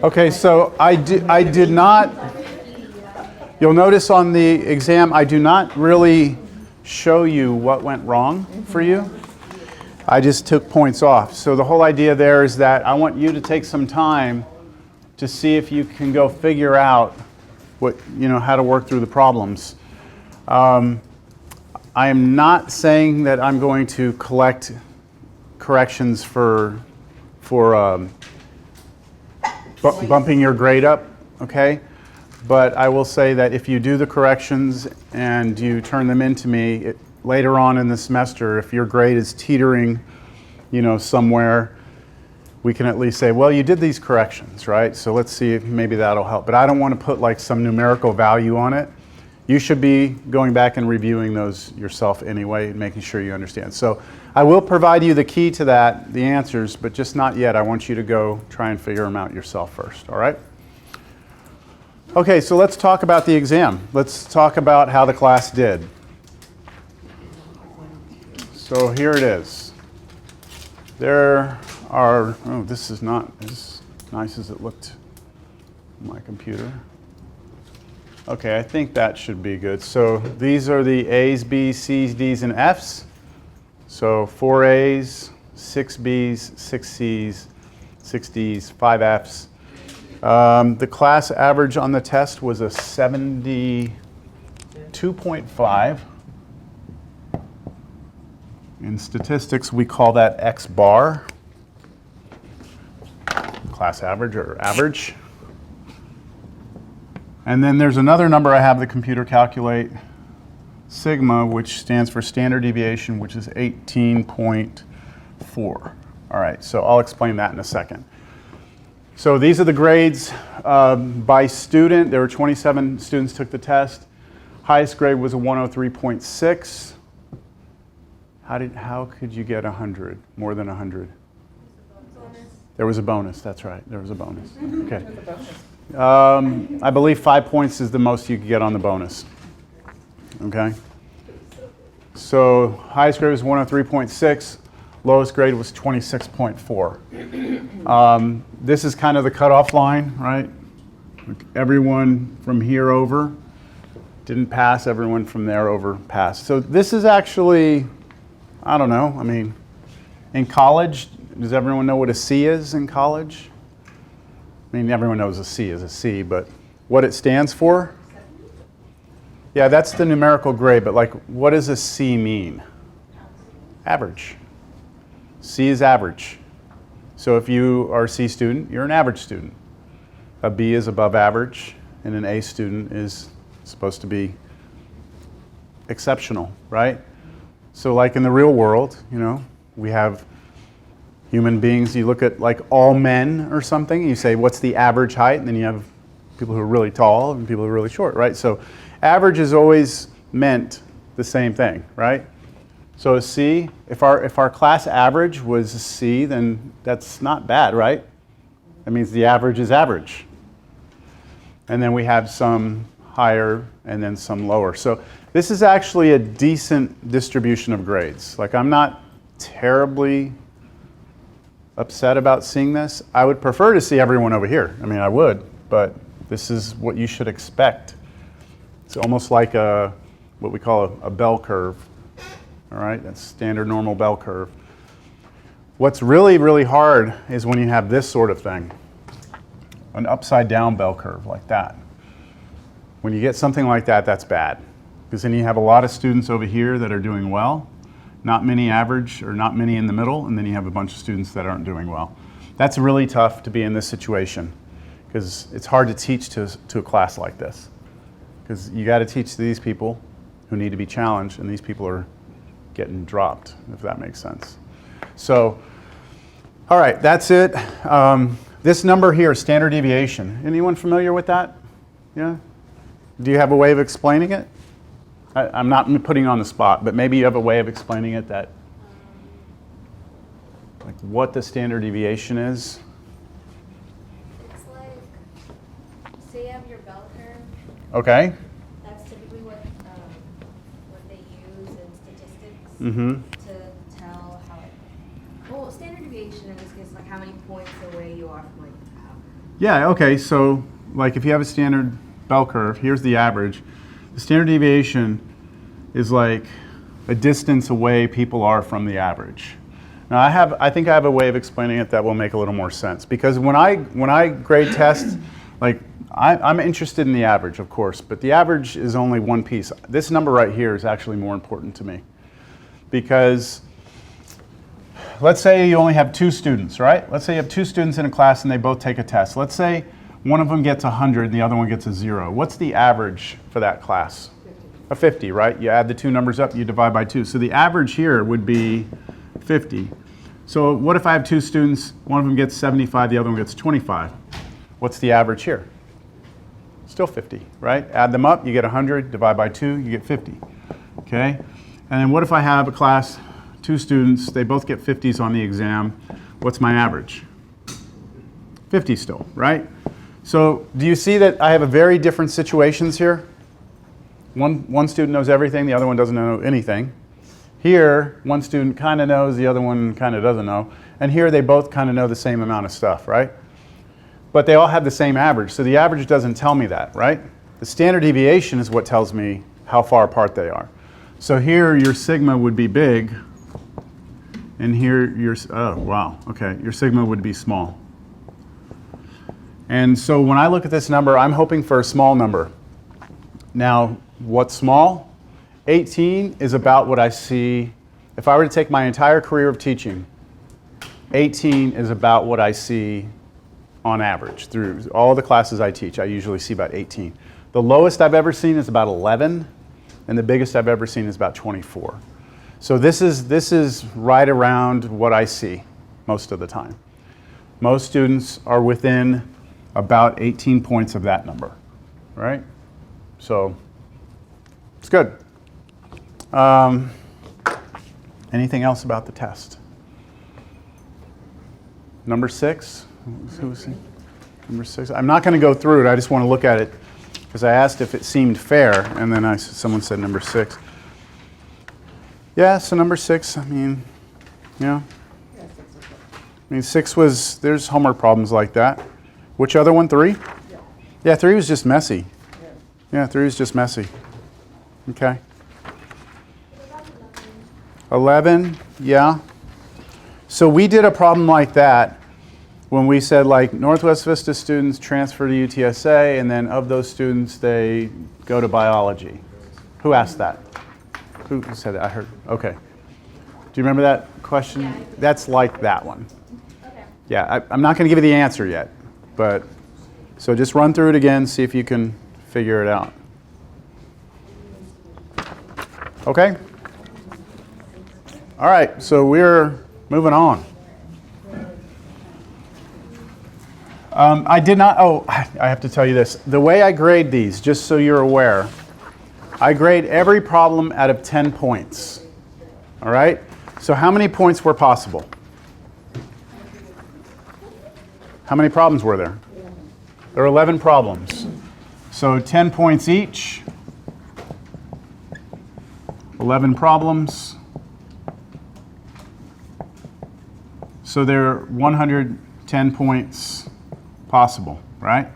Okay, so I did not, you'll notice on the exam, I do not really show you what went wrong for you. I just took points off. So the whole idea there is that I want you to take some time to see if you can go figure out what, how to work through the problems. I am not saying that I'm going to collect corrections for bumping your grade up, okay? But I will say that if you do the corrections and you turn them into me later on in the semester, if your grade is teetering, somewhere, we can at least say, well, you did these corrections, right? So let's see if maybe that'll help. But I don't want to put like some numerical value on it. You should be going back and reviewing those yourself anyway, making sure you understand. So I will provide you the key to that, the answers, but just not yet. I want you to go try and figure them out yourself first, all right? Okay, so let's talk about the exam. Let's talk about how the class did. So here it is. There are, this is not as nice as it looked on my computer. Okay, I think that should be good. So these are the A's, B's, C's, D's, and F's. So 4 A's, 6 B's, 6 C's, 6 D's, 5 F's. The class average on the test was a 72.5. In statistics, we call that X bar, class average or average. And then there's another number I have the computer calculate, sigma, which stands for standard deviation, which is 18.4. All right, so I'll explain that in a second. So these are the grades by student. There were 27 students took the test. Highest grade was a 103.6. How could you get 100, more than 100? There was a bonus, that's right, there was a bonus. Okay. I believe 5 points is the most you could get on the bonus. Okay? So highest grade was 103.6, lowest grade was 26.4. This is kind of the cutoff line, right? Everyone from here over didn't pass, everyone from there over passed. So this is actually, I don't know, in college, does everyone know what a C is in college? Everyone knows a C is a C, but what it stands for? Yeah, that's the numerical grade, but what does a C mean? Average. C is average. So if you are a C student, you're an average student. A B is above average, and an A student is supposed to be exceptional, right? So like in the real world, we have human beings. You look at all men or something, you say, what's the average height? And then you have people who are really tall and people who are really short, right? So average is always meant the same thing, right? So a C, if our class average was a C, then that's not bad, right? That means the average is average. And then we have some higher and then some lower. So this is actually a decent distribution of grades. I'm not terribly upset about seeing this. I would prefer to see everyone over here. I would, but this is what you should expect. It's almost like what we call a bell curve. All right, that's standard normal bell curve. What's really, really hard is when you have this sort of thing, an upside down bell curve like that. When you get something like that, that's bad. Because then you have a lot of students over here that are doing well, not many average or not many in the middle, and then you have a bunch of students that aren't doing well. That's really tough to be in this situation because it's hard to teach to a class like this. Because you got to teach to these people who need to be challenged, and these people are getting dropped, if that makes sense. So, all right, that's it. This number here, standard deviation. Anyone familiar with that? Yeah? Do you have a way of explaining it? I'm not putting you on the spot, but maybe you have a way of explaining it that, what the standard deviation is. It's say you have your bell curve. Okay. That's typically what they use in statistics Mm-hmm. to tell how it. Well, standard deviation in this case, like how many points away you are from like the average? Yeah, okay, so like if you have a standard bell curve, here's the average. The standard deviation is like a distance away people are from the average. Now I think I have a way of explaining it that will make a little more sense, because when I grade tests, like I'm interested in the average, of course, but the average is only one piece. This number right here is actually more important to me, because let's say you only have 2 students, right? Let's say you have 2 students in a class and they both take a test. Let's say one of them gets 100 and the other one gets a 0. What's the average for that class? 50. A 50, right? You add the 2 numbers up, you divide by 2. So the average here would be 50. So what if I have 2 students, one of them gets 75, the other one gets 25? What's the average here? Still 50, right? Add them up, you get 100, divide by 2, you get 50, okay? And then what if I have a class, 2 students, they both get 50s on the exam. What's my average? 50 still, right? So do you see that I have a very different situations here? One student knows everything, the other one doesn't know anything. Here, one student kind of knows, the other one kind of doesn't know. And here they both kind of know the same amount of stuff, right? But they all have the same average, so the average doesn't tell me that, right? The standard deviation is what tells me how far apart they are. So here your sigma would be big, and here your, oh wow, okay, your sigma would be small. And so when I look at this number, I'm hoping for a small number. Now, what's small? 18 is about what I see. If I were to take my entire career of teaching, 18 is about what I see on average through all the classes I teach. I usually see about 18. The lowest I've ever seen is about 11, and the biggest I've ever seen is about 24. So this is right around what I see most of the time. Most students are within about 18 points of that number, right? So it's good. Anything else about the test? Number 6? Who was it? Number 6. I'm not going to go through it. I just want to look at it because I asked if it seemed fair, and then someone said number 6. Yeah, so number 6. I mean, yeah. Yeah, 6 is okay. I mean, 6 was. There's homework problems like that. Which other one? 3? Yeah. Yeah, 3 was just messy. Yeah. Yeah, 3 was just messy. Okay. What about 11? 11, yeah. So we did a problem like that when we said like Northwest Vista students transfer to UTSA, and then of those students they go to biology. Who asked that? Who said that? I heard. Okay. Do you remember that question? Yeah. That's like that one. Okay. Yeah, I'm not going to give you the answer yet, but so just run through it again, see if you can figure it out. Okay? All right, so we're moving on. I did not, I have to tell you this. The way I grade these, just so you're aware, I grade every problem out of 10 points. All right? So how many points were possible? How many problems were there? There were 11 problems. So 10 points each. 11 problems. So there are 110 points possible, right?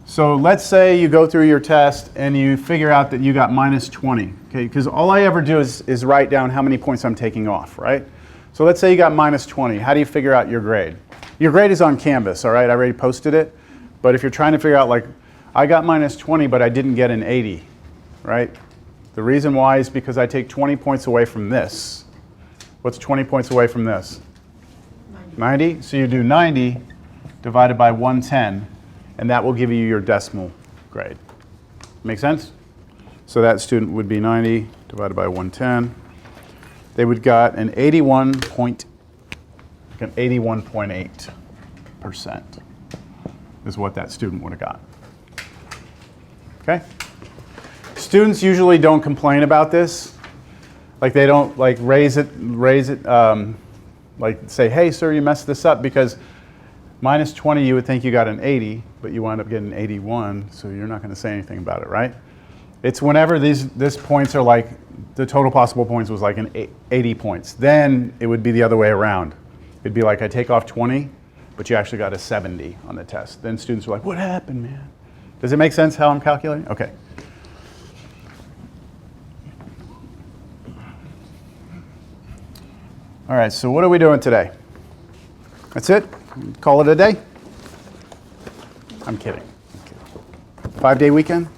So let's say you go through your test and you figure out that you got minus 20, okay? Because all I ever do is write down how many points I'm taking off, right? So let's say you got minus 20. How do you figure out your grade? Your grade is on Canvas, all right? I already posted it. But if you're trying to figure out, like, I got minus 20, but I didn't get an 80, right? The reason why is because I take 20 points away from this. What's 20 points away from this? 90. So you do 90 divided by 110, and that will give you your decimal grade. Make sense? So that student would be 90 divided by 110. They would got an 81.8% is what that student would have got. Okay? Students usually don't complain about this. Like they don't like raise it, like say, hey sir, you messed this up, because minus 20 you would think you got an 80, but you wind up getting 81, so you're not going to say anything about it, right? It's whenever this points are like, the total possible points was like 80 points. Then it would be the other way around. It'd be like I take off 20, but you actually got a 70 on the test. Then students are like, what happened, man? Does it make sense how I'm calculating? Okay. All right, so what are we doing today? That's it? Call it a day? I'm kidding. 5-day weekend?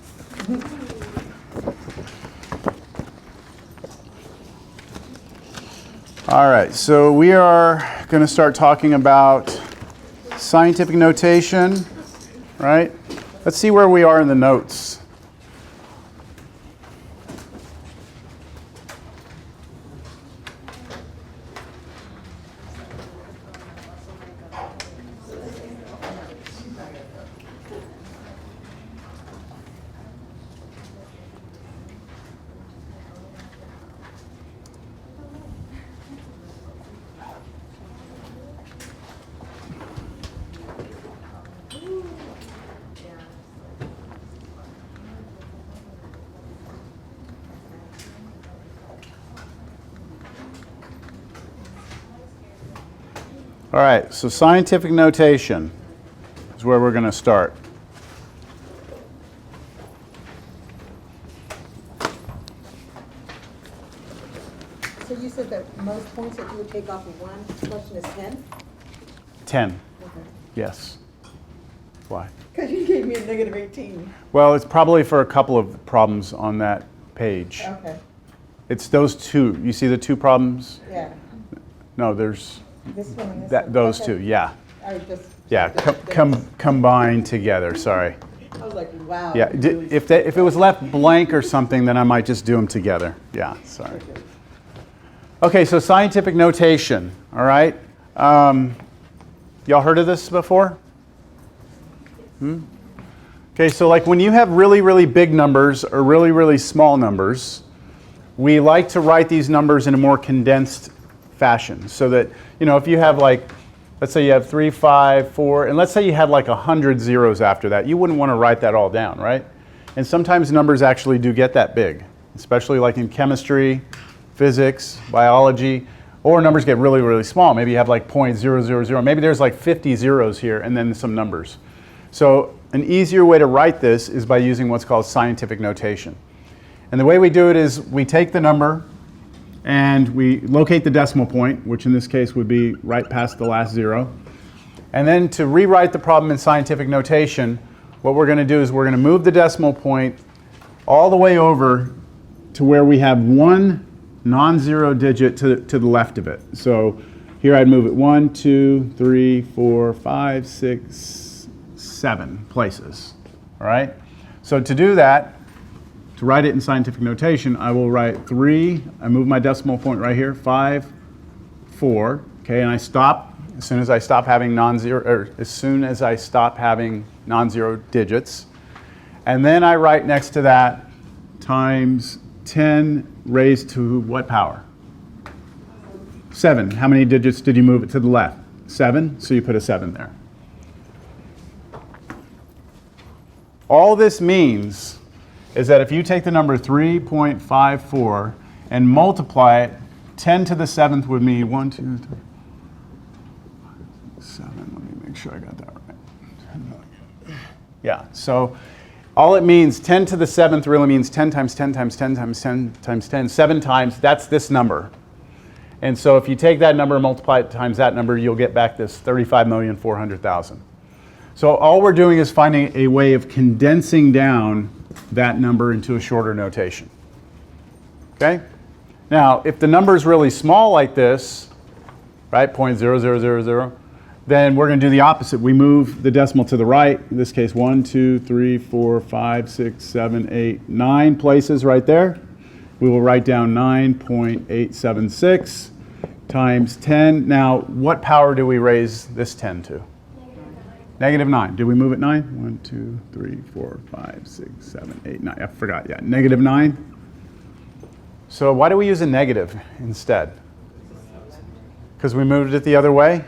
All right, so we are going to start talking about scientific notation, right? Let's see where we are in the notes. All right, so scientific notation is where we're going to start. So you said that most points that you would take off of one question is 10? 10, Okay. yes. Why? Because you gave me a negative 18. Well, it's probably for a couple of problems on that page. Okay. It's those two. You see the two problems? Yeah. No, there's This one and this that, one. those Okay. two, yeah. I just. Yeah, combined together, sorry. I was like, wow. Yeah, you really- if it was left blank or something, then I might just do them together. Yeah, sorry. Okay. Okay, so scientific notation, all right? Y'all heard of this before? Okay, so like when you have really, really big numbers or really, really small numbers, we like to write these numbers in a more condensed fashion so that, you know, if you have like, let's say you have 3, 5, 4, and let's say you had like 100 zeros after that, you wouldn't want to write that all down, right? And sometimes numbers actually do get that big, especially like in chemistry, physics, biology, or numbers get really, really small. Maybe you have like 0.000. Maybe there's like 50 zeros here and then some numbers. So an easier way to write this is by using what's called scientific notation. And the way we do it is we take the number and we locate the decimal point, which in this case would be right past the last zero. And then to rewrite the problem in scientific notation, what we're going to do is we're going to move the decimal point all the way over to where we have one non-zero digit to the left of it. So here I'd move it 1, 2, 3, 4, 5, 6, 7 places. All right? So to do that, to write it in scientific notation, I will write 3, I move my decimal point right here, 5, 4, okay, and I stop as soon as I stop having non-zero digits. And then I write next to that times 10 raised to what power? 7. How many digits did you move it to the left? 7, so you put a 7 there. All this means is that if you take the number 3.54 and multiply it, 10 to the 7th would mean 1, 2, 3, 7. Let me make sure I got that right. Yeah, so all it means, 10 to the 7th really means 10 times 10 times 10 times 10 times 10, 7 times, that's this number. And so if you take that number and multiply it times that number, you'll get back this 35,400,000. So all we're doing is finding a way of condensing down that number into a shorter notation. Okay? Now, if the number is really small like this, right, 0.0000, then we're going to do the opposite. We move the decimal to the right. In this case, 1, 2, 3, 4, 5, 6, 7, 8, 9 places right there. We will write down 9.876 times 10. Now, what power do we raise this 10 to? Negative 9. Did we move it 9? 1, 2, 3, 4, 5, 6, 7, 8, 9. I forgot, yeah. Negative 9. So why do we use a negative instead? Because we moved it the other way?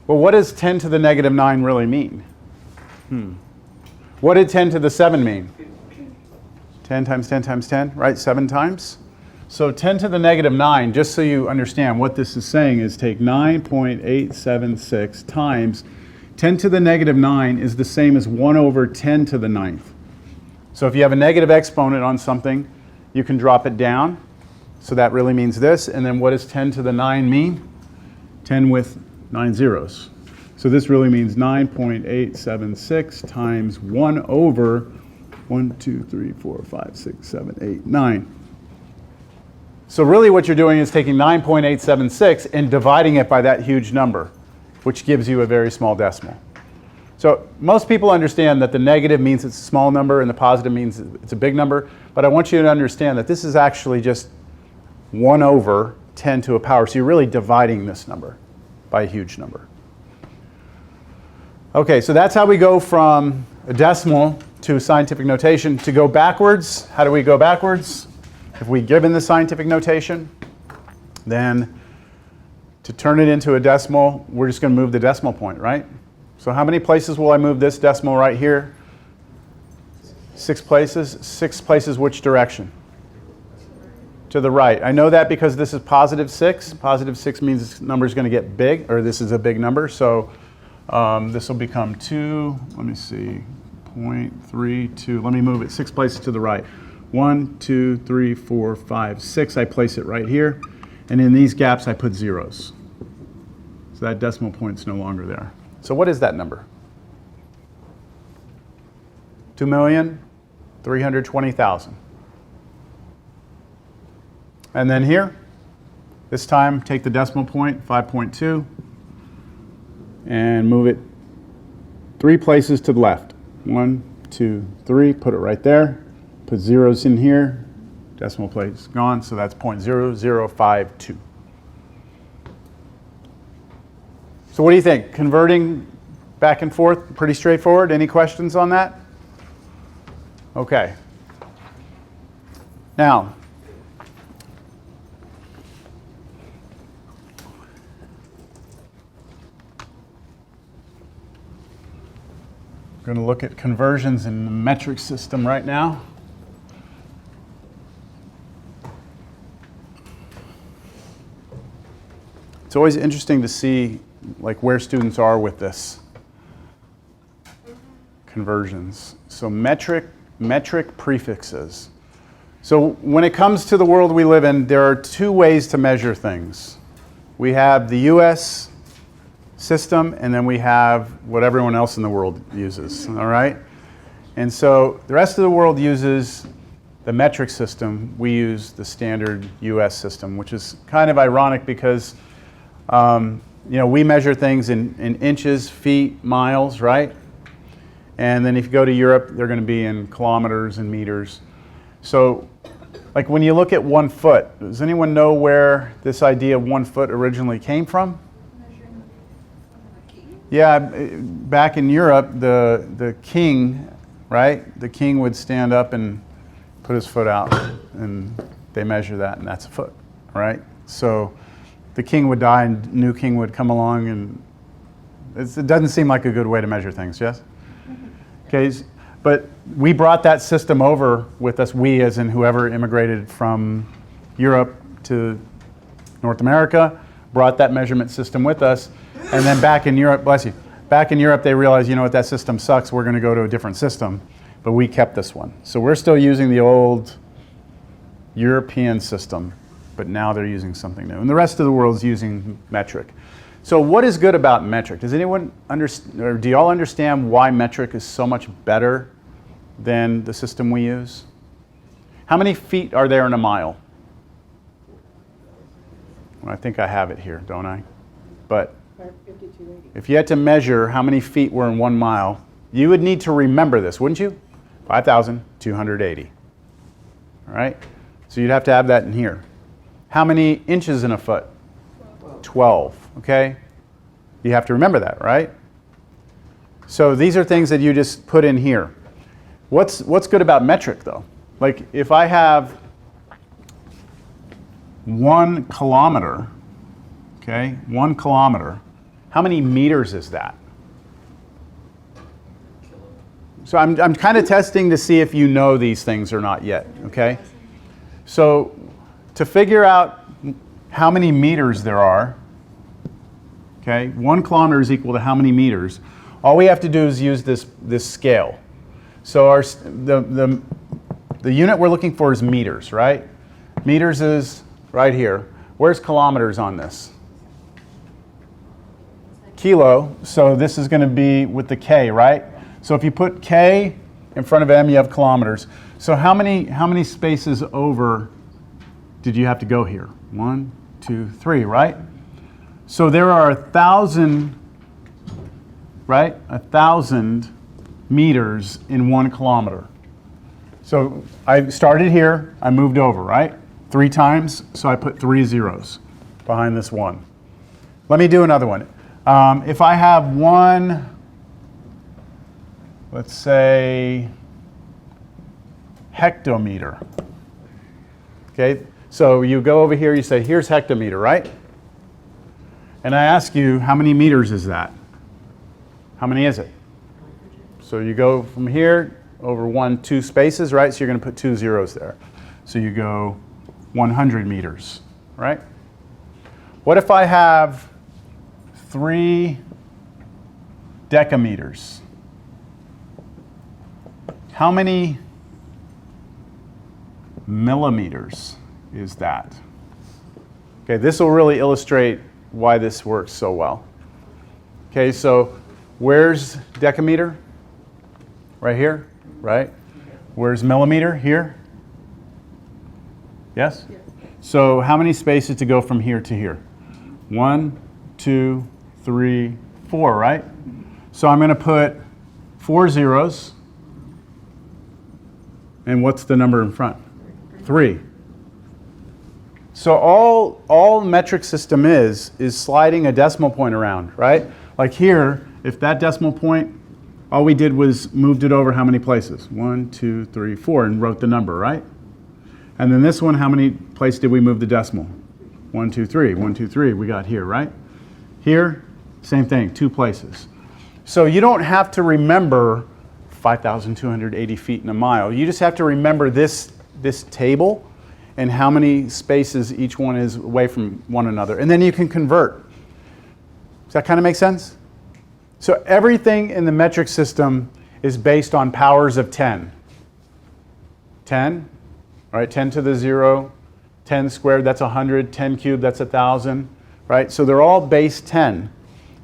Well, what does 10 to the negative 9 really mean? What did 10 to the 7 mean? 10 times 10 times 10, right? 7 times. So 10 to the negative 9, just so you understand what this is saying, is take 9.876 times 10 to the negative 9 is the same as 1 over 10 to the 9th. So if you have a negative exponent on something, you can drop it down. So that really means this. And then what does 10 to the 9 mean? 10 with 9 zeros. So this really means 9.876 times 1 over 1, 2, 3, 4, 5, 6, 7, 8, 9. So really what you're doing is taking 9.876 and dividing it by that huge number, which gives you a very small decimal. So most people understand that the negative means it's a small number and the positive means it's a big number, but I want you to understand that this is actually just 1 over 10 to a power. So you're really dividing this number by a huge number. Okay, so that's how we go from a decimal to scientific notation. To go backwards, how do we go backwards? If we given the scientific notation, then to turn it into a decimal, we're just going to move the decimal point, right? So how many places will I move this decimal right here? 6 places. 6 places which direction? To the right. I know that because this is positive 6. Positive 6 means this number is going to get big, or this is a big number. So this will become 2, let me see, 0.32. Let me move it 6 places to the right. 1, 2, 3, 4, 5, 6. I place it right here. And in these gaps, I put zeros. So that decimal point's no longer there. So what is that number? 2,320,000. And then here, this time, take the decimal point, 5.2, and move it 3 places to the left. 1, 2, 3, put it right there. Put zeros in here. Decimal place gone, so that's 0.0052. So what do you think? Converting back and forth, pretty straightforward. Any questions on that? Okay. Now, we're going to look at conversions in the metric system right now. It's always interesting to see like where students are with this conversions. So metric prefixes. So when it comes to the world we live in, there are 2 ways to measure things. We have the US system, and then we have what everyone else in the world uses, all right? And so the rest of the world uses the metric system. We use the standard US system, which is kind of ironic because we measure things in inches, feet, miles, right? And then if you go to Europe, they're going to be in kilometers and meters. So, like when you look at 1 foot, does anyone know where this idea of 1 foot originally came from? Yeah, back in Europe, the king, right? The king would stand up and put his foot out, and they measure that, and that's a foot, right? So the king would die and a new king would come along, and it doesn't seem like a good way to measure things, yes? Okay, but we brought that system over with us, we as in whoever immigrated from Europe to North America, brought that measurement system with us, and then back in Europe, bless you, back in Europe they realized, you know what, that system sucks, we're going to go to a different system, but we kept this one. So we're still using the old European system, but now they're using something new. And the rest of the world is using metric. So what is good about metric? Does anyone understand, or do y'all understand why metric is so much better than the system we use? How many feet are there in a mile? Well, I think I have it here, don't I? But if you had to measure how many feet were in 1 mile, you would need to remember this, wouldn't you? 5,280. All right? So you'd have to have that in here. How many inches in a foot? 12. Okay? You have to remember that, right? So these are things that you just put in here. What's good about metric, though? Like if I have 1 kilometer, okay, 1 kilometer, how many meters is that? So I'm kind of testing to see if you know these things or not yet, okay? So to figure out how many meters there are, okay, 1 kilometer is equal to how many meters, all we have to do is use this scale. So the unit we're looking for is meters, right? Meters is right here. Where's kilometers on this? Kilo, so this is going to be with the K, right? So if you put K in front of M, you have kilometers. So how many spaces over did you have to go here? 1, 2, 3, right? So there are 1,000, right? 1,000 meters in 1 kilometer. So I started here, I moved over, right? 3 times, so I put 3 zeros behind this 1. Let me do another one. If I have one, let's say, hectometer. Okay, so you go over here, you say, here's hectometer, right? And I ask you, how many meters is that? How many is it? So you go from here over 1, 2 spaces, right? So you're going to put 2 zeros there. So you go 100 meters, right? What if I have 3 decameters? How many millimeters is that? Okay, this will really illustrate why this works so well. Okay, so where's decameter? Right here, right? Where's millimeter? Here? Yes? So how many spaces to go from here to here? 1, 2, 3, 4, right? So I'm going to put 4 zeros. And what's the number in front? 3. So all metric system is sliding a decimal point around, right? Like here, if that decimal point, all we did was moved it over how many places? 1, 2, 3, 4, and wrote the number, right? And then this one, how many places did we move the decimal? 1, 2, 3, 1, 2, 3, we got here, right? Here, same thing, 2 places. So you don't have to remember 5,280 feet in a mile. You just have to remember this table and how many spaces each one is away from one another. And then you can convert. Does that kind of make sense? So everything in the metric system is based on powers of 10. 10, all right, 10 to the 0, 10 squared, that's 100, 10 cubed, that's 1,000, right? So they're all base 10,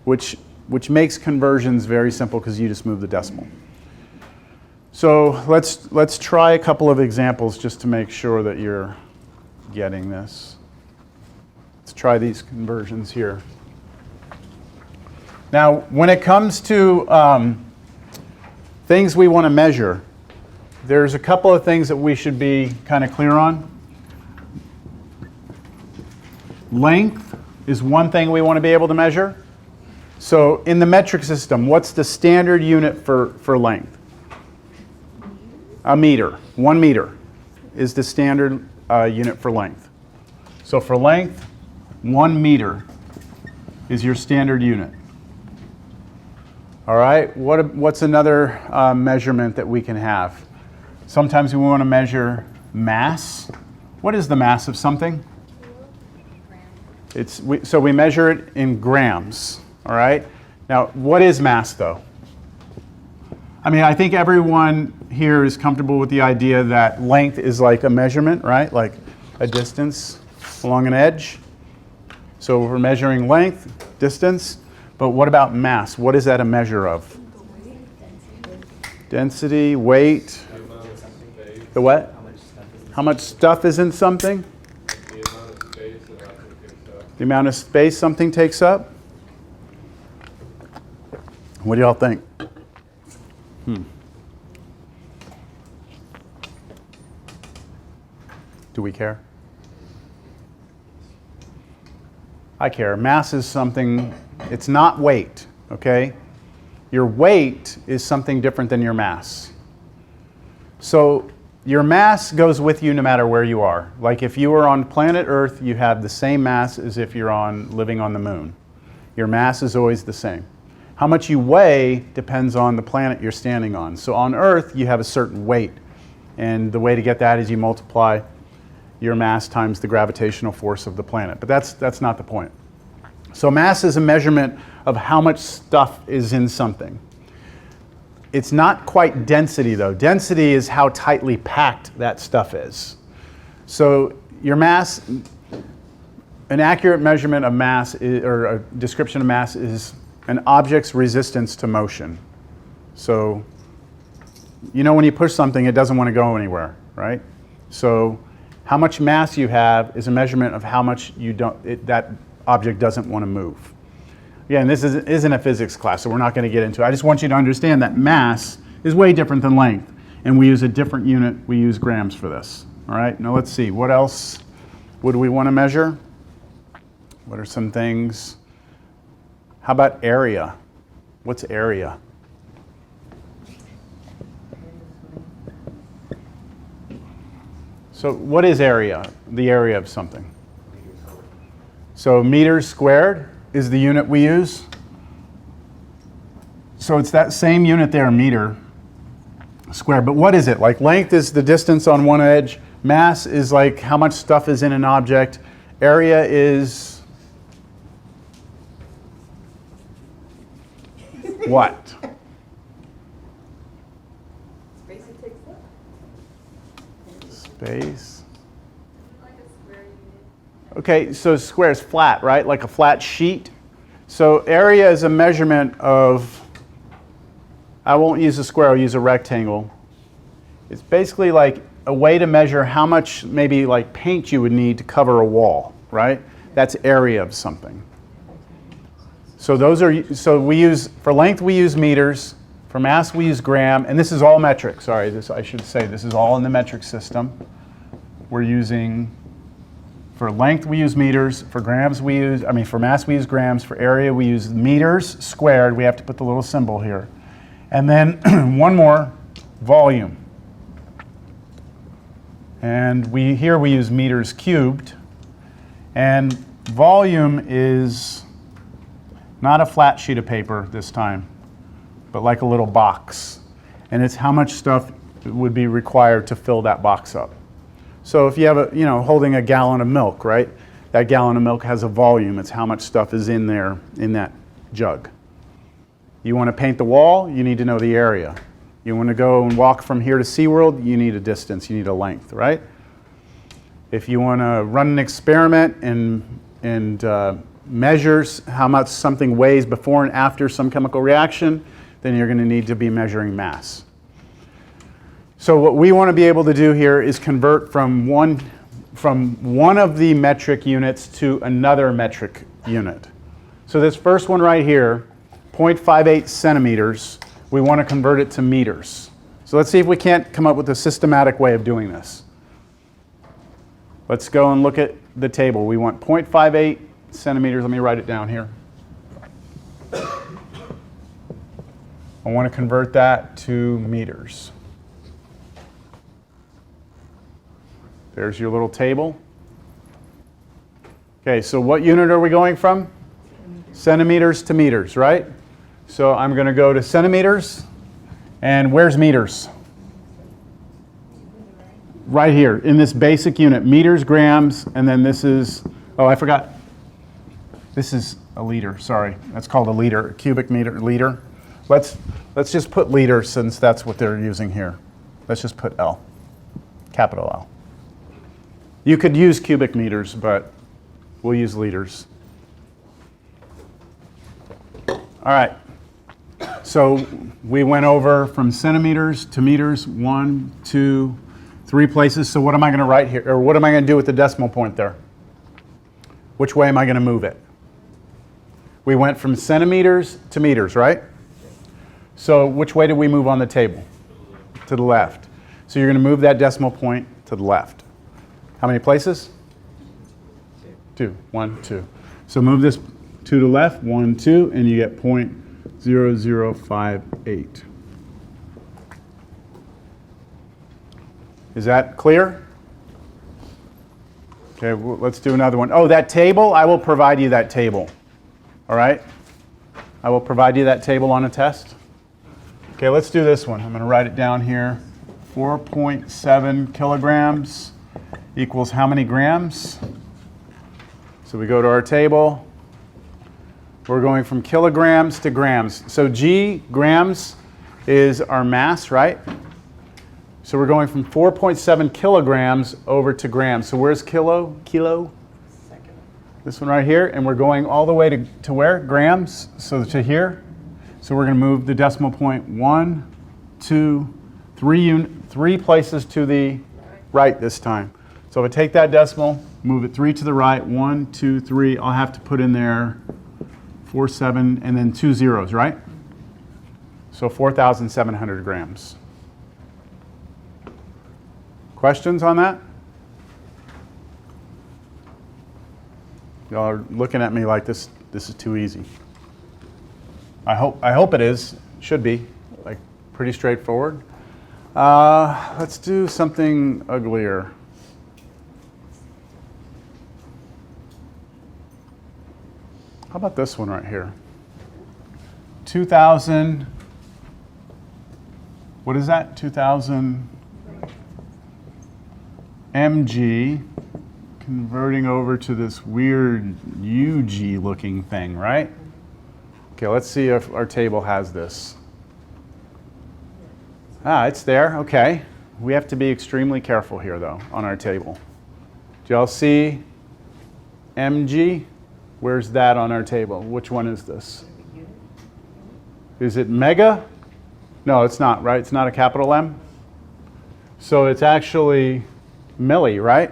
which makes conversions very simple because you just move the decimal. So let's try a couple of examples just to make sure that you're getting this. Let's try these conversions here. Now, when it comes to things we want to measure, there's a couple of things that we should be kind of clear on. Length is one thing we want to be able to measure. So in the metric system, what's the standard unit for length? A meter. 1 meter is the standard unit for length. So for length, 1 meter is your standard unit. All right, what's another measurement that we can have? Sometimes we want to measure mass. What is the mass of something? So we measure it in grams, all right? Now, what is mass, though? I mean, I think everyone here is comfortable with the idea that length is like a measurement, right? Like a distance along an edge. So we're measuring length, distance, but what about mass? What is that a measure of? Density, weight. The what? How much stuff is in something? The amount of space something takes up? What do y'all think? Do we care? I care. Mass is something, it's not weight, okay? Your weight is something different than your mass. So your mass goes with you no matter where you are. Like if you are on planet Earth, you have the same mass as if you're living on the moon. Your mass is always the same. How much you weigh depends on the planet you're standing on. So on Earth, you have a certain weight. And the way to get that is you multiply your mass times the gravitational force of the planet. But that's not the point. So mass is a measurement of how much stuff is in something. It's not quite density, though. Density is how tightly packed that stuff is. So your mass, an accurate measurement of mass, or a description of mass, is an object's resistance to motion. So, you know when you push something, it doesn't want to go anywhere, right? So how much mass you have is a measurement of how much that object doesn't want to move. Again, this isn't a physics class, so we're not going to get into it. I just want you to understand that mass is way different than length, and we use a different unit. We use grams for this. All right, now let's see. What else would we want to measure? What are some things? How about area? What's area? So what is area? The area of something. So meters squared is the unit we use. So it's that same unit there, meter squared. But what is it? Like length is the distance on one edge. Mass is like how much stuff is in an object. Area is what? Space it takes up. Space. Like a square unit. Okay, so square is flat, right? Like a flat sheet. So area is a measurement of, I won't use a square, I'll use a rectangle. It's basically like a way to measure how much maybe like paint you would need to cover a wall, right? That's area of something. So we use, for length we use meters, for mass we use gram, and this is all metric. Sorry, I should say this is all in the metric system. We're using, for length we use meters, for mass we use grams, for area we use meters squared. We have to put the little symbol here. And then one more, volume. And here we use meters cubed. And volume is not a flat sheet of paper this time, but like a little box. And it's how much stuff would be required to fill that box up. So if you have holding a gallon of milk, right? That gallon of milk has a volume. It's how much stuff is in there in that jug. You want to paint the wall, you need to know the area. You want to go and walk from here to SeaWorld, you need a distance, you need a length, right? If you want to run an experiment and measures how much something weighs before and after some chemical reaction, then you're going to need to be measuring mass. So what we want to be able to do here is convert from one of the metric units to another metric unit. So this first one right here, 0.58 centimeters, we want to convert it to meters. So let's see if we can't come up with a systematic way of doing this. Let's go and look at the table. We want 0.58 centimeters. Let me write it down here. I want to convert that to meters. There's your little table. Okay, so what unit are we going from? Centimeters to meters, right? So I'm going to go to centimeters. And where's meters? Right here in this basic unit. Meters, grams, and then this is, oh, I forgot. This is a liter, sorry. That's called a liter, a cubic meter, liter. Let's just put liter since that's what they're using here. Let's just put L, capital L. You could use cubic meters, but we'll use liters. All right. So we went over from centimeters to meters, 1, 2, 3 places. So what am I going to write here? Or what am I going to do with the decimal point there? Which way am I going to move it? We went from centimeters to meters, right? So which way did we move on the table? To the left. So you're going to move that decimal point to the left. How many places? 2. 1, 2. So move this to the left, 1, 2, and you get 0.0058. Is that clear? Okay, well, let's do another one. Oh, that table, I will provide you that table. All right? I will provide you that table on a test. Okay, let's do this one. I'm going to write it down here. 4.7 kilograms equals how many grams? So we go to our table. We're going from kilograms to grams. So G, grams, is our mass, right? So we're going from 4.7 kilograms over to grams. So where's kilo? Kilo? Second. This one right here. And we're going all the way to where? Grams. So to here. So we're going to move the decimal point 1, 2, 3 places to the right this time. So if I take that decimal, move it 3 to the right, 1, 2, 3, I'll have to put in there 4, 7, and then 2 zeros, right? So 4,700 grams. Questions on that? Y'all are looking at me like this is too easy. I hope it is. Should be. Like, pretty straightforward. Let's do something uglier. How about this one right here? 2,000, what is that? 2,000 mg converting over to this weird UG looking thing, right? Okay, let's see if our table has this. It's there, okay. We have to be extremely careful here though on our table. Do y'all see mg? Where's that on our table? Which one is this? Is it mega? No, it's not, right? It's not a capital M. So it's actually milli, right?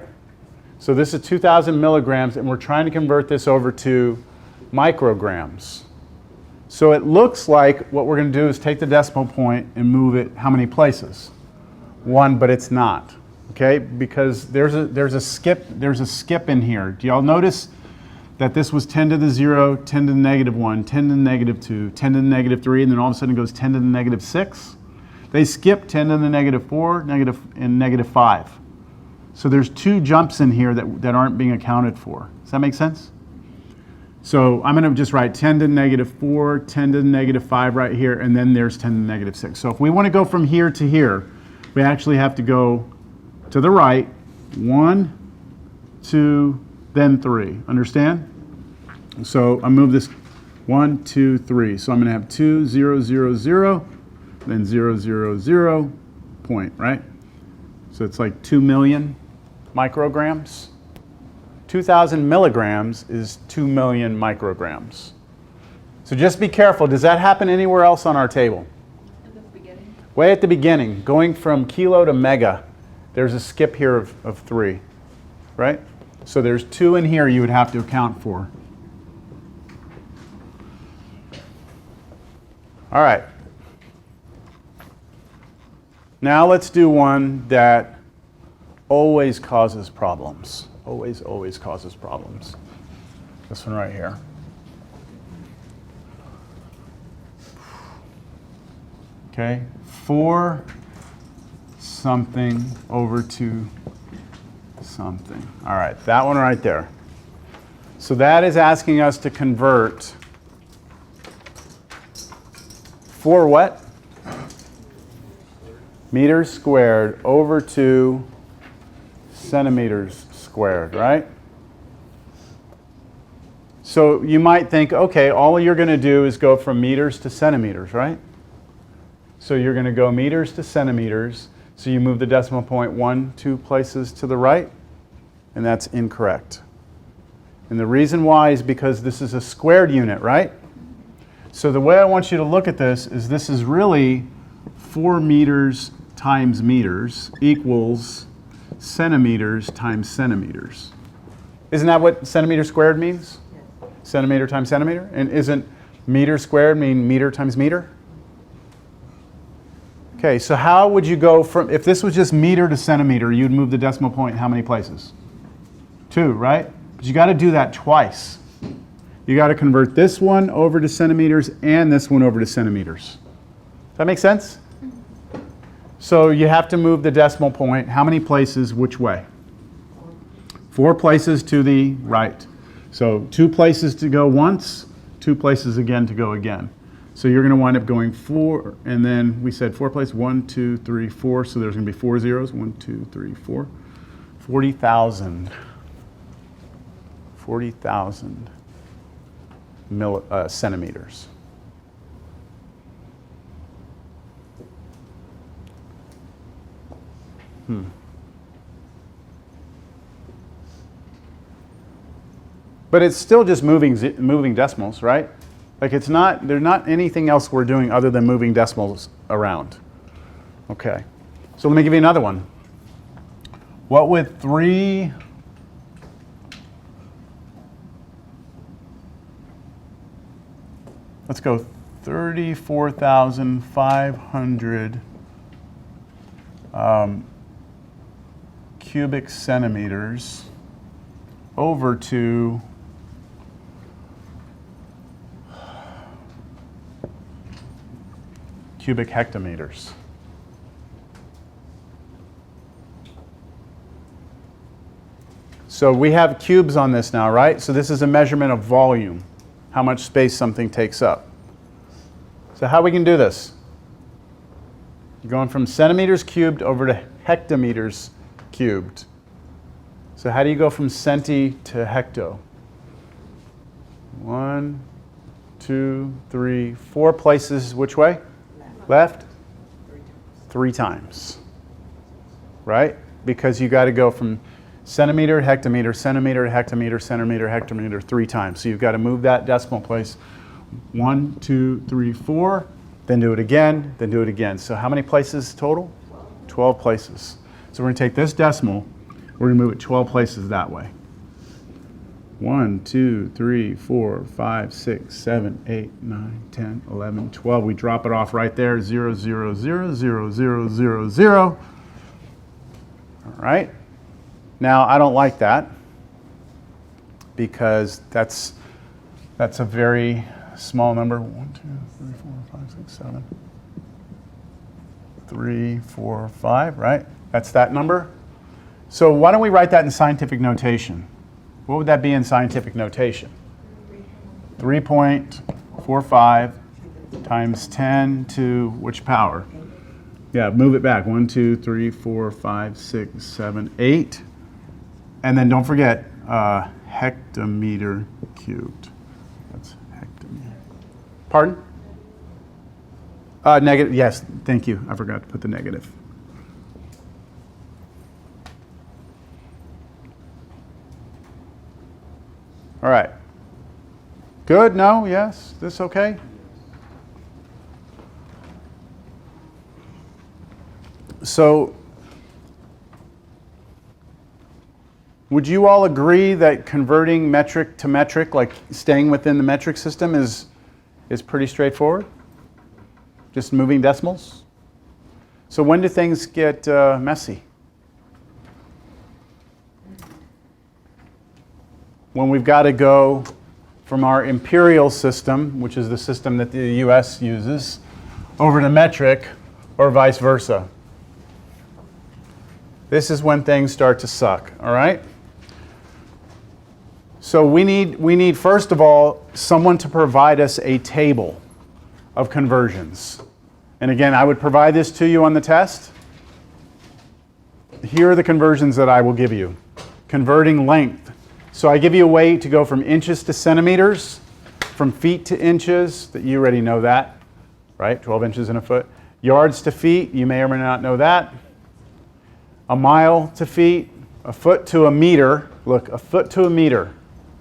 So this is 2,000 milligrams, and we're trying to convert this over to micrograms. So it looks like what we're going to do is take the decimal point and move it how many places? 1, but it's not. Okay? Because there's a skip in here. Do y'all notice that this was 10 to the 0, 10 to the negative 1, 10 to the negative 2, 10 to the negative 3, and then all of a sudden it goes 10 to the negative 6? They skip 10 to the negative 4, and negative 5. So there's 2 jumps in here that aren't being accounted for. Does that make sense? So I'm going to just write 10 to the negative 4, 10 to the negative 5 right here, and then there's 10 to the negative 6. So if we want to go from here to here, we actually have to go to the right, 1, 2, then 3. Understand? So I move this 1, 2, 3. So I'm going to have 2, 0, 0, 0, then 0, 0, 0, point, right? So it's like 2 million micrograms. 2,000 milligrams is 2 million micrograms. So just be careful. Does that happen anywhere else on our table? At the beginning. Way at the beginning, going from kilo to mega, there's a skip here of 3, right? So there's 2 in here you would have to account for. All right. Now let's do one that always causes problems. Always causes problems. This one right here. Okay, 4 something over to something. All right, that one right there. So that is asking us to convert 4 what? Meters squared over to centimeters squared, right? So you might think, okay, all you're going to do is go from meters to centimeters, right? So you're going to go meters to centimeters. So you move the decimal point 1, 2 places to the right, and that's incorrect. And the reason why is because this is a squared unit, right? So the way I want you to look at this is really 4 meters times meters equals centimeters times centimeters. Isn't that what centimeter squared means? Yes. Centimeter times centimeter? And isn't meter squared mean meter times meter? Okay, so how would you go from, if this was just meter to centimeter, you'd move the decimal point how many places? 2, right? But you got to do that twice. You got to convert this one over to centimeters and this one over to centimeters. Does that make sense? So you have to move the decimal point how many places which way? 4 places to the right. So 2 places to go once, 2 places again to go again. So you're going to wind up going 4, and then we said 4 places, 1, 2, 3, 4. So there's going to be 4 zeros, 1, 2, 3, 4. 40,000. 40,000 centimeters. But it's still just moving decimals, right? Like there's not anything else we're doing other than moving decimals around. Okay, so let me give you another one. What would 3, let's go 34,500 cubic centimeters over to cubic hectometers. So we have cubes on this now, right? So this is a measurement of volume, how much space something takes up. So how we can do this? You're going from centimeters cubed over to hectometers cubed. So how do you go from centi to hecto? 1, 2, 3, 4 places. Which way? Left? 3 times. Right? Because you got to go from centimeter to hectometer, centimeter to hectometer, centimeter to hectometer 3 times. So you've got to move that decimal place 1, 2, 3, 4, then do it again, then do it again. So how many places total? 12 places. So we're going to take this decimal, we're going to move it 12 places that way. 1, 2, 3, 4, 5, 6, 7, 8, 9, 10, 11, 12. We drop it off right there. 0, 0, 0, 0, 0, 0, 0. All right. Now, I don't like that because that's a very small number. 1, 2, 3, 4, 5, 6, 7. 3, 4, 5, right? That's that number. So why don't we write that in scientific notation? What would that be in scientific notation? 3.45 times 10 to which power? Yeah, move it back. 1, 2, 3, 4, 5, 6, 7, 8. And then don't forget hectometer cubed. That's hectometer. Pardon? Negative. Yes, thank you. I forgot to put the negative. All right. Good? No? Yes? This okay? So, would you all agree that converting metric to metric, like staying within the metric system, is pretty straightforward? Just moving decimals? So when do things get messy? When we've got to go from our imperial system, which is the system that the US uses, over to metric, or vice versa. This is when things start to suck, all right? So we need first of all, someone to provide us a table of conversions. And again, I would provide this to you on the test. Here are the conversions that I will give you. Converting length. So I give you a way to go from inches to centimeters, from feet to inches, that you already know that, right? 12 inches in a foot. Yards to feet, you may or may not know that. A mile to feet, a foot to a meter. Look, a foot to a meter.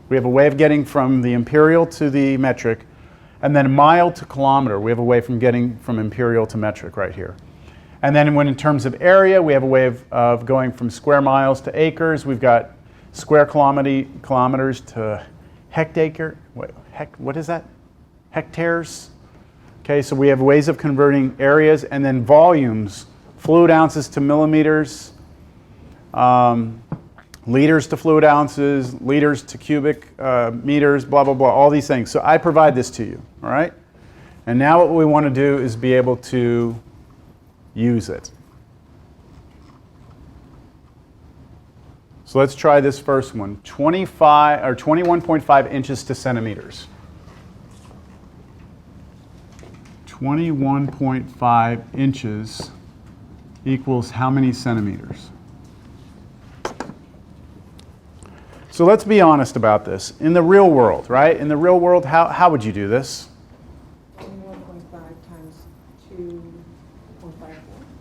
We have a way of getting from the imperial to the metric. And then mile to kilometer. We have a way from getting from imperial to metric right here. And then when in terms of area, we have a way of going from square miles to acres. We've got square kilometers to hectacre. What is that? Hectares. Okay, so we have ways of converting areas, and then volumes, fluid ounces to millimeters, liters to fluid ounces, liters to cubic meters, blah, blah, blah, all these things. So I provide this to you, all right? And now what we want to do is be able to use it. So let's try this first one. 21.5 inches to centimeters. 21.5 inches equals how many centimeters? So let's be honest about this. In the real world, right? In the real world, how would you do this? 21.5 times 2.54.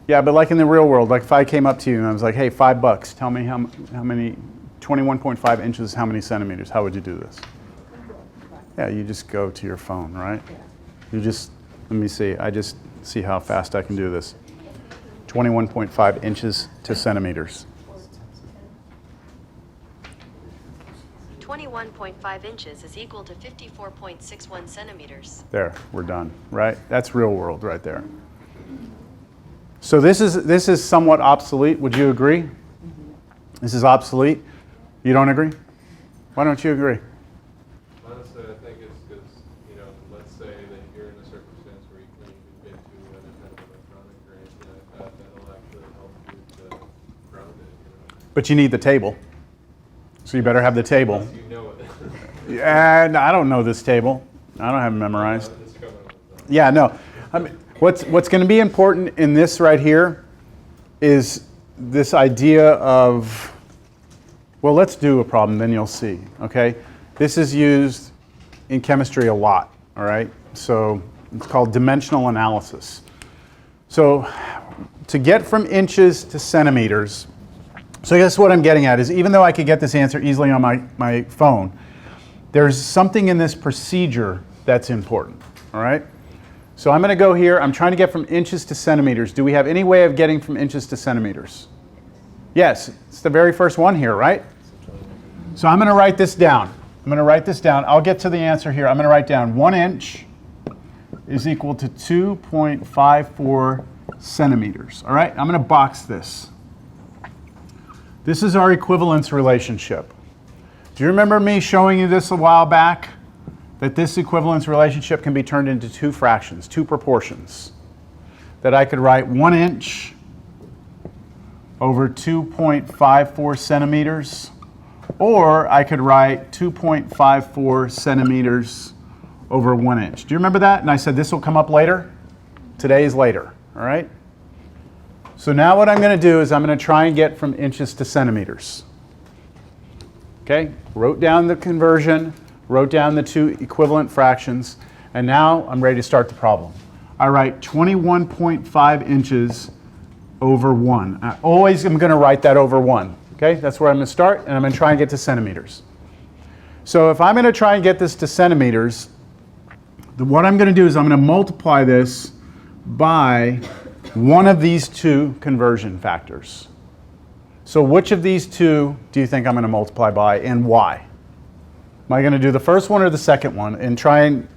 Yeah, but like in the real world, like if I came up to you and I was like, hey, $5, tell me how many, 21.5 inches, how many centimeters? How would you do this? Yeah, you just go to your phone, right? Yeah. You just, let me see, I just see how fast I can do this. 21.5 inches to centimeters. 21.5 inches is equal to 54.61 centimeters. There, we're done, right? That's real world right there. So this is somewhat obsolete. Would you agree? This is obsolete. You don't agree? Why don't you agree? Honestly, I think it's because, let's say that you're in a circumstance where you can't even get to an independent electronic or anything like that, that'll actually help you to ground it, But you need the table. So you better have the table. Unless you know it. And I don't know this table. I don't have it memorized. It's coming up with that. Yeah, no. I mean, what's going to be important in this right here is this idea of, well, let's do a problem, then you'll see, okay? This is used in chemistry a lot, all right? So it's called dimensional analysis. So to get from inches to centimeters, so I guess what I'm getting at is even though I could get this answer easily on my phone, there's something in this procedure that's important, all right? So I'm going to go here. I'm trying to get from inches to centimeters. Do we have any way of getting from inches to centimeters? Yes, it's the very first one here, right? So I'm going to write this down. I'm going to write this down. I'll get to the answer here. I'm going to write down 1 inch is equal to 2.54 centimeters, all right? I'm going to box this. This is our equivalence relationship. Do you remember me showing you this a while back? That this equivalence relationship can be turned into two fractions, two proportions. That I could write 1 inch over 2.54 centimeters, or I could write 2.54 centimeters over 1 inch. Do you remember that? And I said this will come up later? Today is later, all right? So now what I'm going to do is I'm going to try and get from inches to centimeters. Okay, wrote down the conversion, wrote down the two equivalent fractions, and now I'm ready to start the problem. I write 21.5 inches over 1. I always am going to write that over 1. Okay, that's where I'm going to start, and I'm going to try and get to centimeters. So if I'm going to try and get this to centimeters, what I'm going to do is I'm going to multiply this by one of these two conversion factors. So which of these two do you think I'm going to multiply by, and why? Am I going to do the first one or the second one, and try and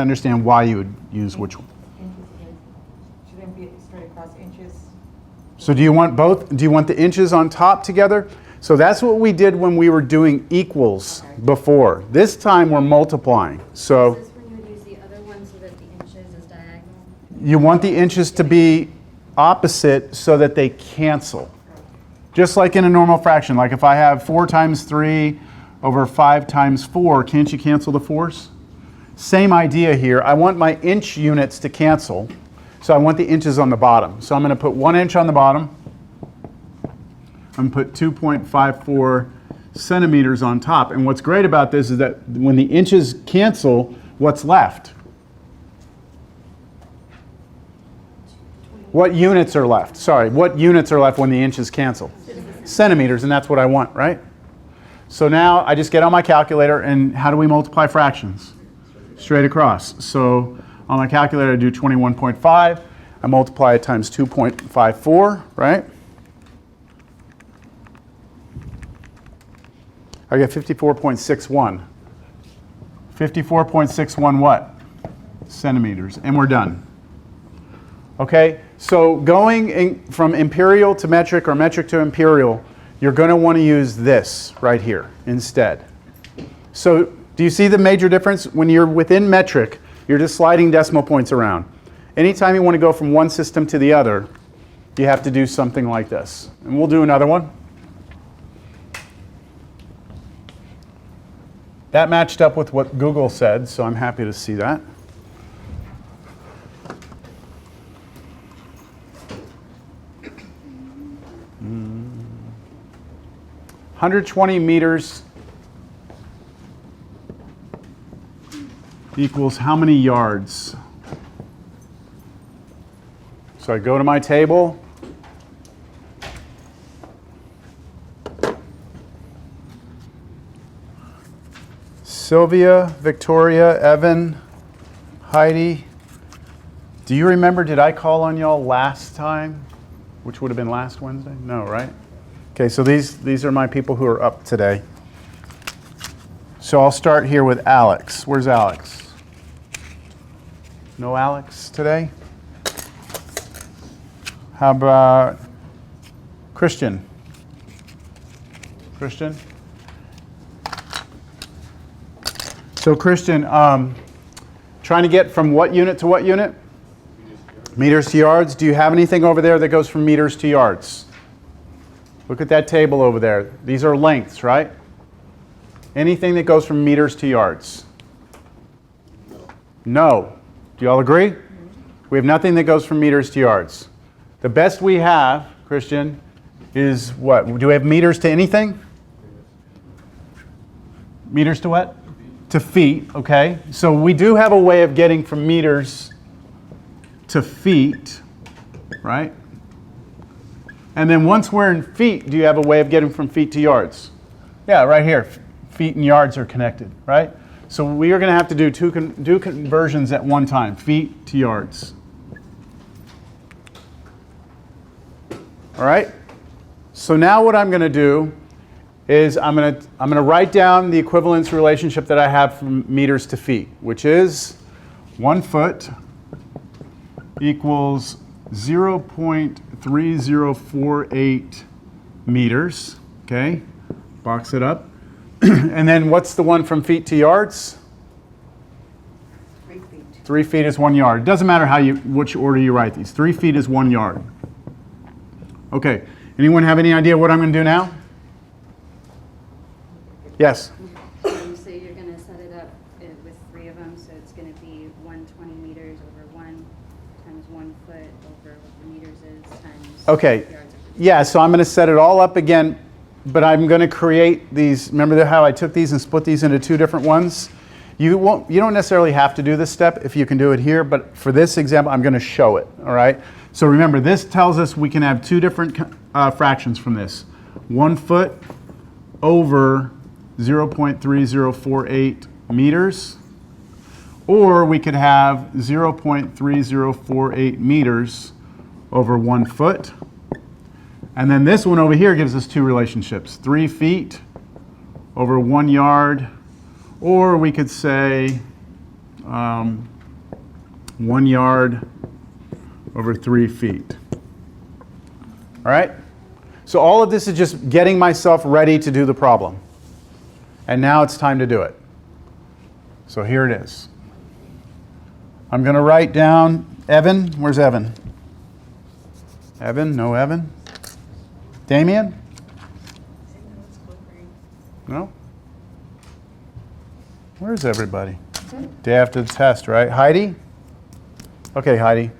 understand why you would use which one? Shouldn't it be straight across inches? So do you want both? Do you want the inches on top together? So that's what we did when we were doing equals before. This time we're multiplying. So Is this when you would use the other one so that the inches is diagonal? you want the inches to be opposite so that they cancel. Just like in a normal fraction. Like if I have 4 times 3 over 5 times 4, can't you cancel the 4s? Same idea here. I want my inch units to cancel, so I want the inches on the bottom. So I'm going to put 1 inch on the bottom. I'm going to put 2.54 centimeters on top. And what's great about this is that when the inches cancel, what's left? What units are left? Sorry, what units are left when the inches cancel? Centimeters, and that's what I want, right? So now I just get on my calculator, and how do we multiply fractions? Straight across. So on my calculator, I do 21.5. I multiply it times 2.54, right? I get 54.61. 54.61 what? Centimeters, and we're done. Okay, so going from imperial to metric or metric to imperial, you're going to want to use this right here instead. So do you see the major difference? When you're within metric, you're just sliding decimal points around. Anytime you want to go from one system to the other, you have to do something like this. And we'll do another one. That matched up with what Google said, so I'm happy to see that. 120 meters equals how many yards? So I go to my table. Sylvia, Victoria, Evan, Heidi. Do you remember, did I call on y'all last time? Which would have been last Wednesday? No, right? Okay, so these are my people who are up today. So I'll start here with Alex. Where's Alex? No Alex today? How about Christian? Christian? So Christian, trying to get from what unit to what unit? Meters to yards. Do you have anything over there that goes from meters to yards? Look at that table over there. These are lengths, right? Anything that goes from meters to yards? No. Do you all agree? We have nothing that goes from meters to yards. The best we have, Christian, is what? Do we have meters to anything? Meters to what? To feet, okay. So we do have a way of getting from meters to feet, right? And then once we're in feet, do you have a way of getting from feet to yards? Yeah, right here. Feet and yards are connected, right? So we are going to have to do two conversions at one time, feet to yards. All right? So now what I'm going to do is I'm going to write down the equivalence relationship that I have from meters to feet, which is 1 foot equals 0.3048 meters. Okay, box it up. And then what's the one from feet to yards? 3 feet. 3 feet is 1 yard. It doesn't matter which order you write these. 3 feet is 1 yard. Okay, anyone have any idea what I'm going to do now? Yes? So you say you're going to set it up with 3 of them, so it's going to be 120 meters over 1 times 1 foot over what the meters is times Okay, yards over. yeah, so I'm going to set it all up again, but I'm going to create these. Remember how I took these and split these into 2 different ones? You don't necessarily have to do this step if you can do it here, but for this example, I'm going to show it, all right? So remember, this tells us we can have 2 different fractions from this. 1 foot over 0.3048 meters, or we could have 0.3048 meters over 1 foot. And then this one over here gives us 2 relationships, 3 feet over 1 yard, or we could say 1 yard over 3 feet. All right? So all of this is just getting myself ready to do the problem. And now it's time to do it. So here it is. I'm going to write down Evan. Where's Evan? Evan? No Evan? Damien? No? Where's everybody? Day after the test, right? Heidi? Okay, Heidi.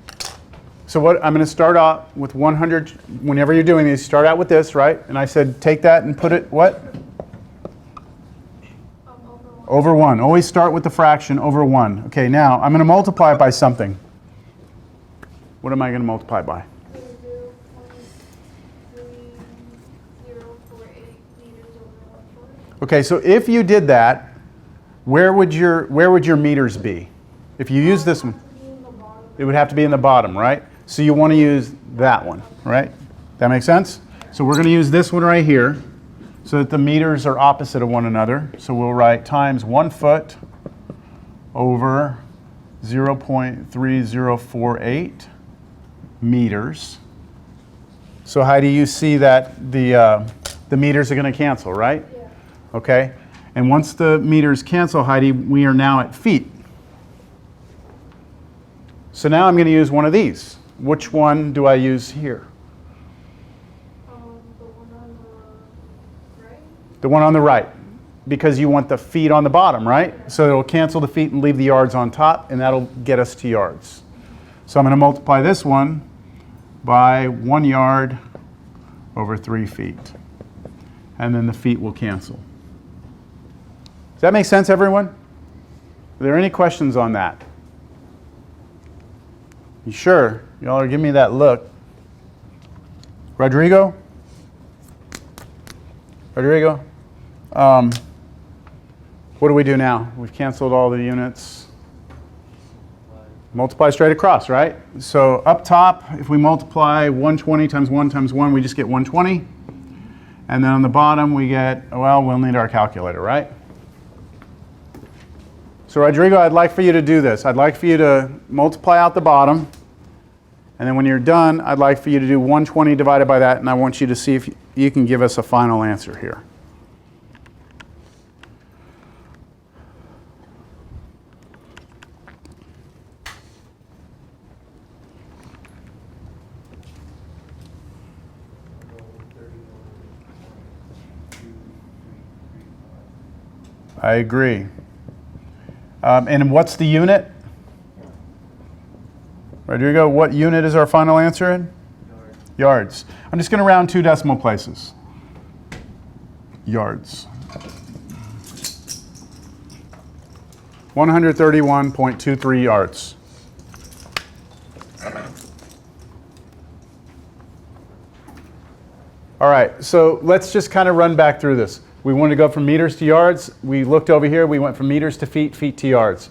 So what I'm going to start out with 100. Whenever you're doing these, start out with this, right? And I said take that and put it what? Over 1. Always start with the fraction over 1. Okay, now I'm going to multiply it by something. What am I going to multiply by? 0.3048 meters over 1 foot. Okay, so if you did that, where would your meters be? If you use this one, it would have to be in the bottom, right? So you want to use that one, right? That makes sense? So we're going to use this one right here so that the meters are opposite of one another. So we'll write times 1 foot over 0.3048 meters. So Heidi, you see that the meters are going to cancel, right? Yeah. Okay. And once the meters cancel, Heidi, we are now at feet. So now I'm going to use one of these. Which one do I use here? The one on the right? The one on the right, because you want the feet on the bottom, right? So it'll cancel the feet and leave the yards on top, and that'll get us to yards. So I'm going to multiply this one by 1 yard over 3 feet. and then the feet will cancel. Does that make sense, everyone? Are there any questions on that? You sure? Y'all are giving me that look. Rodrigo? Rodrigo? What do we do now? We've canceled all the units. Multiply straight across, right? So up top, if we multiply 120 times 1 times 1, we just get 120. And then on the bottom, we get, well, we'll need our calculator, right? So Rodrigo, I'd like for you to do this. I'd like for you to multiply out the bottom. And then when you're done, I'd like for you to do 120 divided by that, and I want you to see if you can give us a final answer here. I agree. And what's the unit? Rodrigo, what unit is our final answer in? Yards. I'm just going to round 2 decimal places. Yards. 131.23 yards. All right, so let's just kind of run back through this. We wanted to go from meters to yards. We looked over here. We went from meters to feet, feet to yards.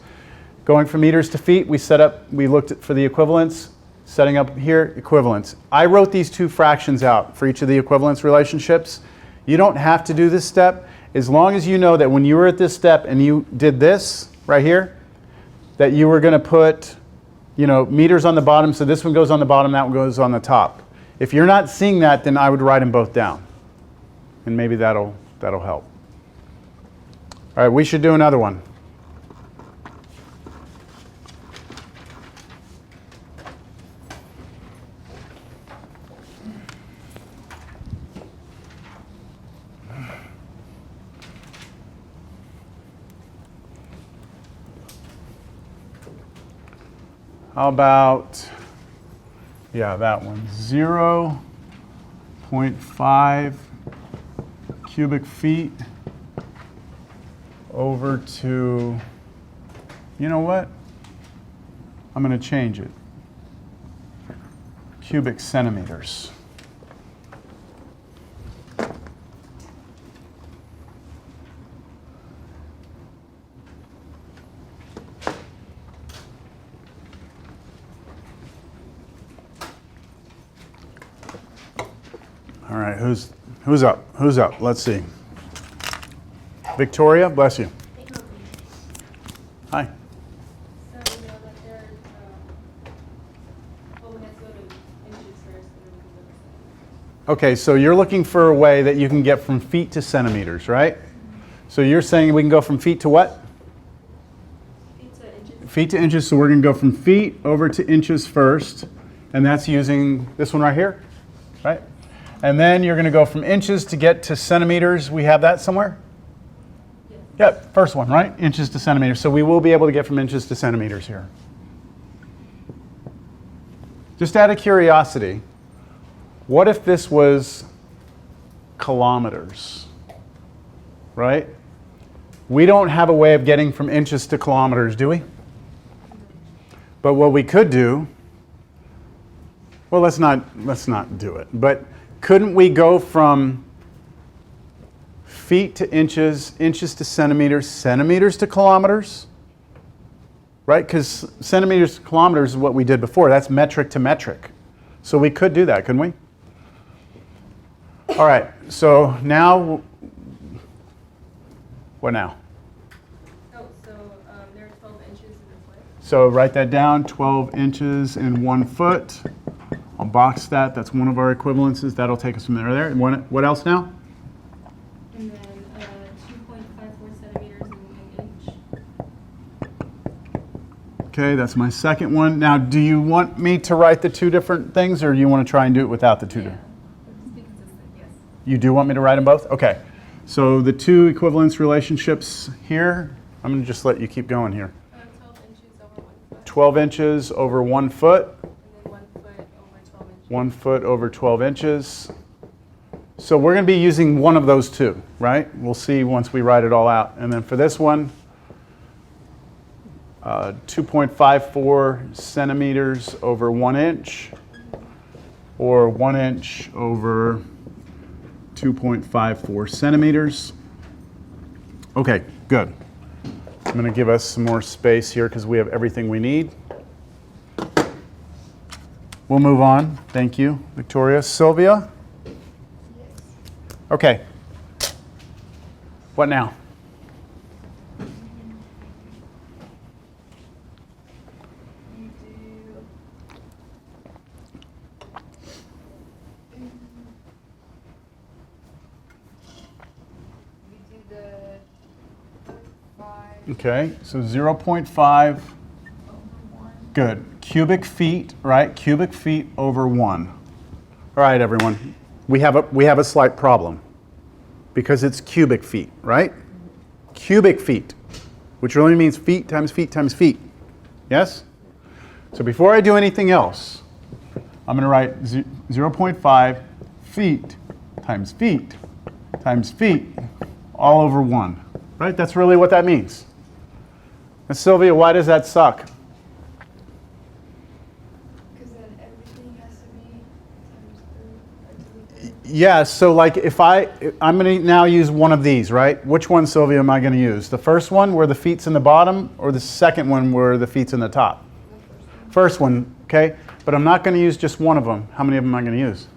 Going from meters to feet, we looked for the equivalents. Setting up here, equivalents. I wrote these 2 fractions out for each of the equivalence relationships. You don't have to do this step, as long as you know that when you were at this step and you did this right here, that you were going to put, meters on the bottom, so this one goes on the bottom, that one goes on the top. If you're not seeing that, then I would write them both down. And maybe that'll help. All right, we should do another one. How about, that one, 0.5 cubic feet over to, you know what? I'm going to change it. Cubic centimeters. All right, who's up? Who's up? Let's see. Victoria, bless you. Hi. So we know that there, we have to go to inches first. Okay, so you're looking for a way that you can get from feet to centimeters, right? So you're saying we can go from feet to what? Feet to inches. Feet to inches, so we're going to go from feet over to inches first, and that's using this one right here, right? And then you're going to go from inches to get to centimeters. We have that somewhere? Yes. Yep, first one, right? Inches to centimeters. So we will be able to get from inches to centimeters here. Just out of curiosity, what if this was kilometers, right? We don't have a way of getting from inches to kilometers, do we? But what we could do, well, let's not do it. But couldn't we go from feet to inches, inches to centimeters, centimeters to kilometers? Right? Because centimeters to kilometers is what we did before. That's metric to metric. So we could do that, couldn't we? All right, so now, what now? Oh, so there are 12 inches in a foot. So write that down, 12 inches in 1 foot. I'll box that. That's one of our equivalences. That'll take us from there to there. And what else now? And then 2.54 centimeters in an inch. Okay, that's my second one. Now, do you want me to write the 2 different things, or do you want to try and do it without the 2 different? Just be consistent, yes. You do want me to write them both? Okay. So the 2 equivalence relationships here, I'm going to just let you keep going here. 12 inches over 1 foot. 12 inches over 1 foot. And then 1 foot over 12 inches. 1 foot over 12 inches. So we're going to be using one of those two, right? We'll see once we write it all out. And then for this one, 2.54 centimeters over 1 inch, or 1 inch over 2.54 centimeters. Okay, good. I'm going to give us some more space here because we have everything we need. We'll move on. Thank you, Victoria. Sylvia? Okay. What now? Okay, so 0.5, good. Cubic feet, right? Cubic feet over 1. All right, everyone. We have a slight problem because it's cubic feet, right? Cubic feet, which really means feet times feet times feet. Yes? So before I do anything else, I'm going to write 0.5 feet times feet times feet all over 1. Right? That's really what that means. And Sylvia, why does that suck? Because then everything has to be times 3 or 2. Yeah, so like if I'm going to now use one of these, right? Which one, Sylvia, am I going to use? The first one where the feet's in the bottom, or the second one where the feet's in the top? First one, okay? But I'm not going to use just one of them. How many of them am I going to use?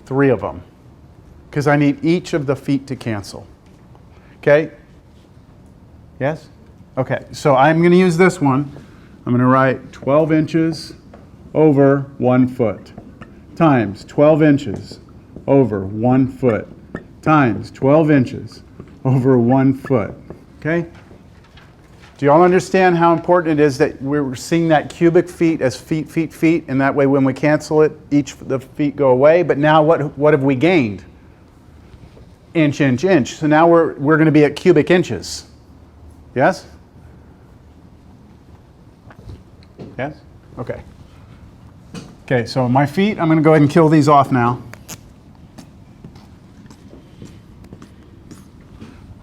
3 of them. Because I need each of the feet to cancel. Okay? Yes? Okay, so I'm going to use this one. I'm going to write 12 inches over 1 foot times 12 inches over 1 foot times 12 inches over 1 foot. Okay? Do you all understand how important it is that we're seeing that cubic feet as feet, feet, feet, and that way when we cancel it, each of the feet go away? But now what have we gained? Inch, inch, inch. So now we're going to be at cubic inches. Yes? Yes? Okay. Okay, so my feet, I'm going to go ahead and kill these off now.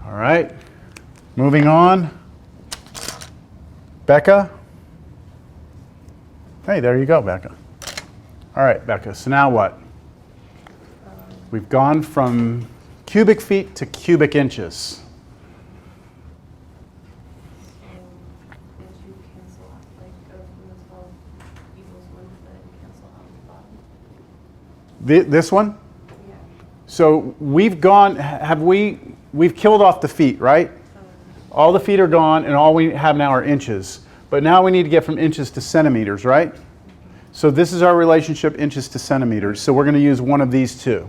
All right. Moving on. Becca? Hey, there you go, Becca. All right, Becca, so now what? We've gone from cubic feet to cubic inches. This one? Yeah. So we've gone, we've killed off the feet, right? All the feet are gone and all we have now are inches. But now we need to get from inches to centimeters, right? So this is our relationship, inches to centimeters. So we're going to use one of these two.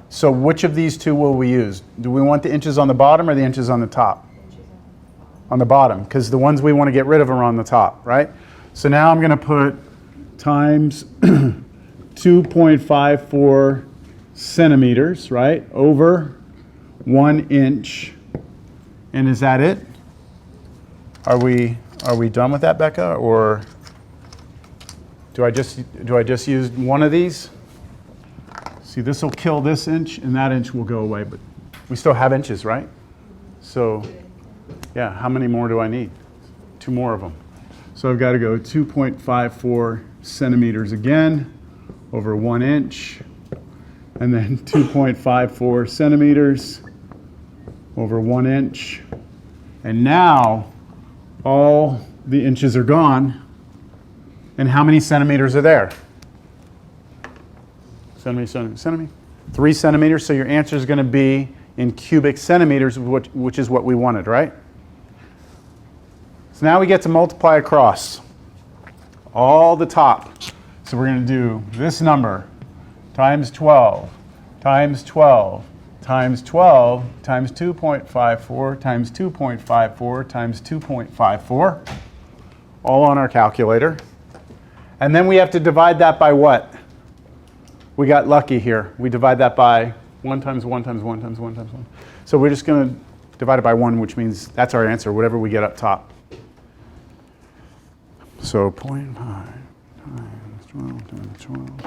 So which of these two will we use? Do we want the inches on the bottom or the inches on the top? On the bottom, because the ones we want to get rid of are on the top, right? So now I'm going to put times 2.54 centimeters, right, over 1 inch. And is that it? Are we done with that, Becca, or do I just use one of these? See, this will kill this inch, and that inch will go away, but we still have inches, right? So, yeah, how many more do I need? 2 more of them. So I've got to go 2.54 centimeters again over 1 inch, and then 2.54 centimeters over 1 inch. And now all the inches are gone. And how many centimeters are there? Centimeter. 3 centimeters, so your answer is going to be in cubic centimeters, which is what we wanted, right? So now we get to multiply across all the top. So we're going to do this number times 12 times 12 times 12 times 2.54 times 2.54 times 2.54, all on our calculator. And then we have to divide that by what? We got lucky here. We divide that by 1 times 1 times 1 times 1 times 1. So we're just going to divide it by 1, which means that's our answer, whatever we get up top. So 0.5 times 12 times 12.